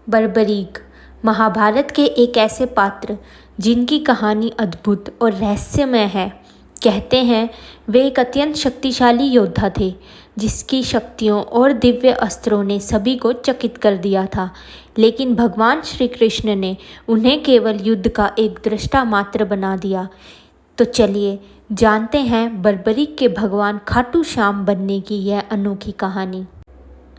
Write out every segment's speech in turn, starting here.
बर्बरीक महाभारत के एक ऐसे पात्र जिनकी कहानी अद्भुत और रहस्यमय है। कहते हैं वे एक अत्यंत शक्तिशाली योद्धा थे जिसकी शक्तियों और दिव्य अस्त्रों ने सभी को चकित कर दिया था। लेकिन भगवान श्री कृष्ण ने उन्हें केवल युद्ध का एक दृष्टा मात्र बना दिया। तो चलिए जानते हैं बर्बरीक के भगवान खाटू श्याम बनने की यह अनोखी कहानी।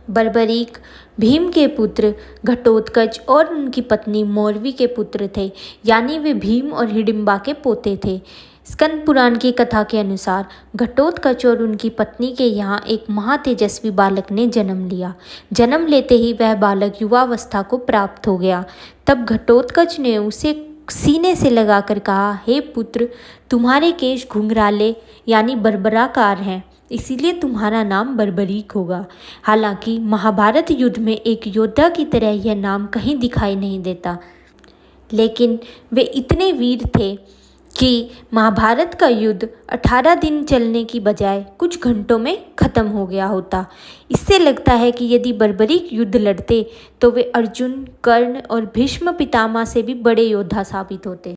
बर्बरीक भीम के पुत्र घटोत्कच और उनकी पत्नी मौरवी के पुत्र थे, यानी वे भीम और हिडिंबा के पोते थे। स्कंद पुराण की कथा के अनुसार घटोत्कच और उनकी पत्नी के यहाँ एक महातेजस्वी बालक ने जन्म लिया। जन्म लेते ही वह बालक युवावस्था को प्राप्त हो गया। तब घटोत्कच ने उसे सीने से लगाकर कहा, हे पुत्र, तुम्हारे केश घुंघराले यानी बर्बराकार हैं, इसीलिए तुम्हारा नाम बर्बरीक होगा। हालांकि महाभारत युद्ध में एक योद्धा की तरह यह नाम कहीं दिखाई नहीं देता, लेकिन वे इतने वीर थे कि महाभारत का युद्ध 18 दिन चलने की बजाय कुछ घंटों में खत्म हो गया होता। इससे लगता है कि यदि बर्बरीक युद्ध लड़ते तो वे अर्जुन, कर्ण और भीष्म पितामह से भी बड़े योद्धा साबित होते।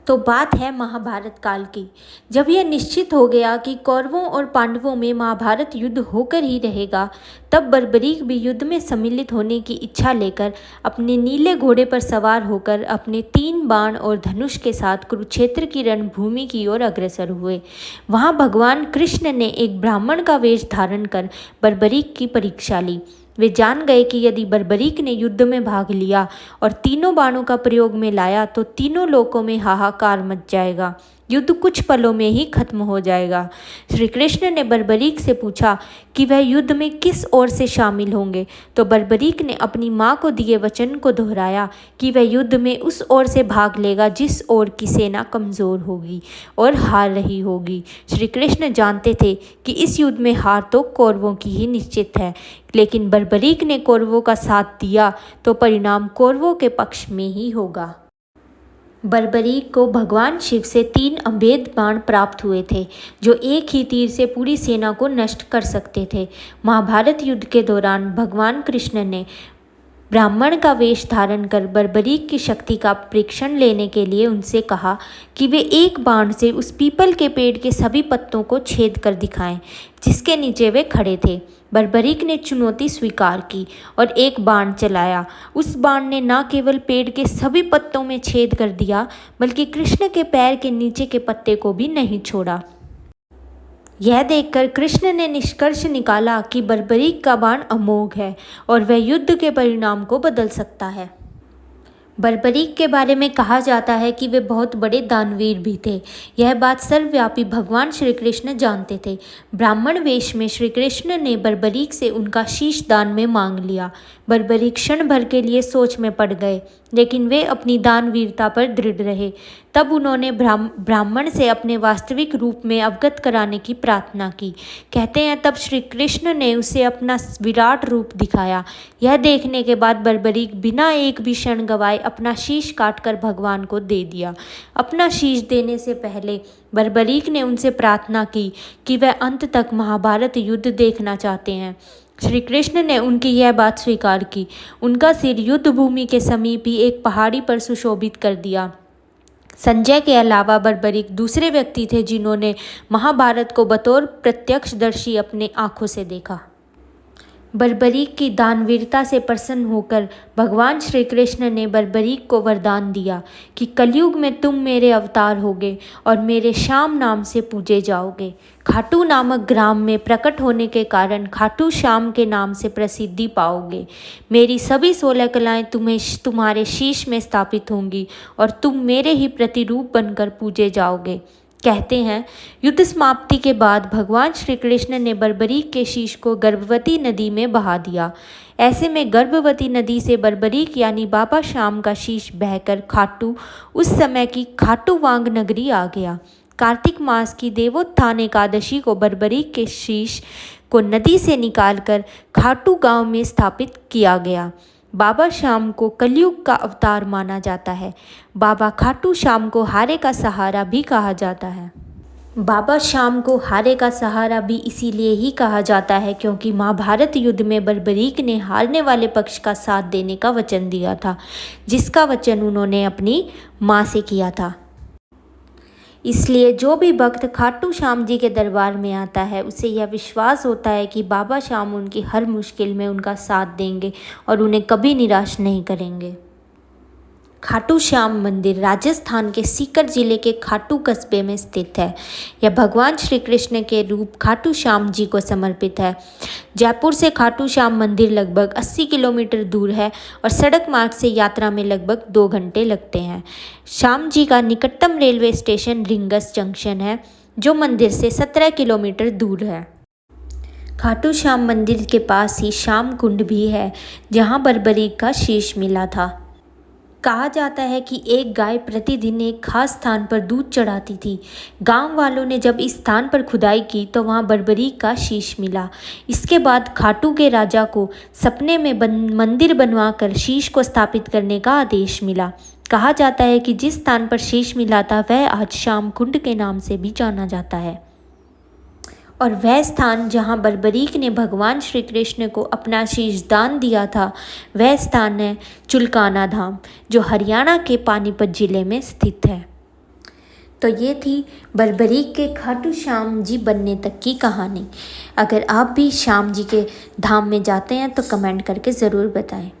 तो बात है महाभारत काल की, जब यह निश्चित हो गया कि कौरवों और पांडवों में महाभारत युद्ध होकर ही रहेगा, तब बर्बरीक भी युद्ध में सम्मिलित होने की इच्छा लेकर अपने नीले घोड़े पर सवार होकर अपने 3 बाण और धनुष के साथ कुरुक्षेत्र की रणभूमि की ओर अग्रसर हुए। वहां भगवान कृष्ण ने एक ब्राह्मण का वेश धारण कर बर्बरीक की परीक्षा ली। वे जान गए कि यदि बर्बरीक ने युद्ध में भाग लिया और तीनों बाणों का प्रयोग में लाया तो तीनों लोकों में हाहाकार मच जाएगा, युद्ध कुछ पलों में ही खत्म हो जाएगा। श्री कृष्ण ने बर्बरीक से पूछा कि वह युद्ध में किस ओर से शामिल होंगे, तो बर्बरीक ने अपनी मां को दिए वचन को दोहराया कि वह युद्ध में उस ओर से भाग लेगा जिस ओर की सेना कमज़ोर होगी और हार रही होगी। श्री कृष्ण जानते थे कि इस युद्ध में हार तो कौरवों की ही निश्चित है, लेकिन बर्बरीक ने कौरवों का साथ दिया तो परिणाम कौरवों के पक्ष में ही होगा। बर्बरीक को भगवान शिव से 3 अभेद बाण प्राप्त हुए थे जो एक ही तीर से पूरी सेना को नष्ट कर सकते थे। महाभारत युद्ध के दौरान भगवान कृष्ण ने ब्राह्मण का वेश धारण कर बर्बरीक की शक्ति का परीक्षण लेने के लिए उनसे कहा कि वे एक बाण से उस पीपल के पेड़ के सभी पत्तों को छेद कर दिखाएं जिसके नीचे वे खड़े थे। बर्बरीक ने चुनौती स्वीकार की और एक बाण चलाया। उस बाण ने न केवल पेड़ के सभी पत्तों में छेद कर दिया, बल्कि कृष्ण के पैर के नीचे के पत्ते को भी नहीं छोड़ा। यह देखकर कृष्ण ने निष्कर्ष निकाला कि बर्बरीक का बाण अमोघ है और वह युद्ध के परिणाम को बदल सकता है। बर्बरीक के बारे में कहा जाता है कि वे बहुत बड़े दानवीर भी थे। यह बात सर्वव्यापी भगवान श्री कृष्ण जानते थे। ब्राह्मण वेश में श्री कृष्ण ने बर्बरीक से उनका शीश दान में मांग लिया। बर्बरीक क्षण भर के लिए सोच में पड़ गए, लेकिन वे अपनी दानवीरता पर दृढ़ रहे। तब उन्होंने ब्राह्मण से अपने वास्तविक रूप में अवगत कराने की प्रार्थना की। कहते हैं तब श्री कृष्ण ने उसे अपना विराट रूप दिखाया। यह देखने के बाद बर्बरीक बिना एक भी क्षण गवाए अपना शीश काटकर भगवान को दे दिया। अपना शीश देने से पहले बर्बरीक ने उनसे प्रार्थना की कि वह अंत तक महाभारत युद्ध देखना चाहते हैं। श्री कृष्ण ने उनकी यह बात स्वीकार की। उनका सिर युद्ध भूमि के समीप ही एक पहाड़ी पर सुशोभित कर दिया। संजय के अलावा बर्बरीक दूसरे व्यक्ति थे जिन्होंने महाभारत को बतौर प्रत्यक्षदर्शी अपने आंखों से देखा। बर्बरीक की दानवीरता से प्रसन्न होकर भगवान श्री कृष्ण ने बर्बरीक को वरदान दिया कि कलयुग में तुम मेरे अवतार होगे और मेरे श्याम नाम से पूजे जाओगे। खाटू नामक ग्राम में प्रकट होने के कारण खाटू श्याम के नाम से प्रसिद्धि पाओगे। मेरी सभी 16 कलाएं तुम्हारे शीश में स्थापित होंगी और तुम मेरे ही प्रतिरूप बनकर पूजे जाओगे। कहते हैं युद्ध समाप्ति के बाद भगवान श्री कृष्ण ने बर्बरीक के शीश को गर्भवती नदी में बहा दिया। ऐसे में गर्भवती नदी से बर्बरीक यानी बाबा श्याम का शीश बहकर खाटू, उस समय की खाटू वांग नगरी आ गया। कार्तिक मास की देवोत्थान एकादशी को बर्बरीक के शीश को नदी से निकालकर खाटू गांव में स्थापित किया गया। बाबा श्याम को कलयुग का अवतार माना जाता है। बाबा खाटू श्याम को हारे का सहारा भी कहा जाता है। बाबा श्याम को हारे का सहारा भी इसीलिए ही कहा जाता है क्योंकि महाभारत युद्ध में बर्बरीक ने हारने वाले पक्ष का साथ देने का वचन दिया था, जिसका वचन उन्होंने अपनी माँ से किया था। इसलिए जो भी भक्त खाटू श्याम जी के दरबार में आता है उसे यह विश्वास होता है कि बाबा श्याम उनकी हर मुश्किल में उनका साथ देंगे और उन्हें कभी निराश नहीं करेंगे। खाटू श्याम मंदिर राजस्थान के सीकर जिले के खाटू कस्बे में स्थित है। यह भगवान श्री कृष्ण के रूप खाटू श्याम जी को समर्पित है। जयपुर से खाटू श्याम मंदिर लगभग 80 किलोमीटर दूर है और सड़क मार्ग से यात्रा में लगभग 2 घंटे लगते हैं। श्याम जी का निकटतम रेलवे स्टेशन रिंगस जंक्शन है, जो मंदिर से 17 किलोमीटर दूर है। खाटू श्याम मंदिर के पास ही श्याम कुंड भी है, जहाँ बर्बरीक का शीश मिला था। कहा जाता है कि एक गाय प्रतिदिन एक खास स्थान पर दूध चढ़ाती थी। गांव वालों ने जब इस स्थान पर खुदाई की तो वहां बर्बरीक का शीश मिला। इसके बाद खाटू के राजा को सपने में मंदिर बनवाकर शीश को स्थापित करने का आदेश मिला। कहा जाता है कि जिस स्थान पर शीश मिला था वह आज श्याम कुंड के नाम से भी जाना जाता है और वह स्थान जहाँ बर्बरीक ने भगवान श्री कृष्ण को अपना शीश दान दिया था, वह स्थान है चुलकाना धाम, जो हरियाणा के पानीपत जिले में स्थित है। तो ये थी बर्बरीक के खाटू श्याम जी बनने तक की कहानी। अगर आप भी श्याम जी के धाम में जाते हैं तो कमेंट करके ज़रूर बताएं।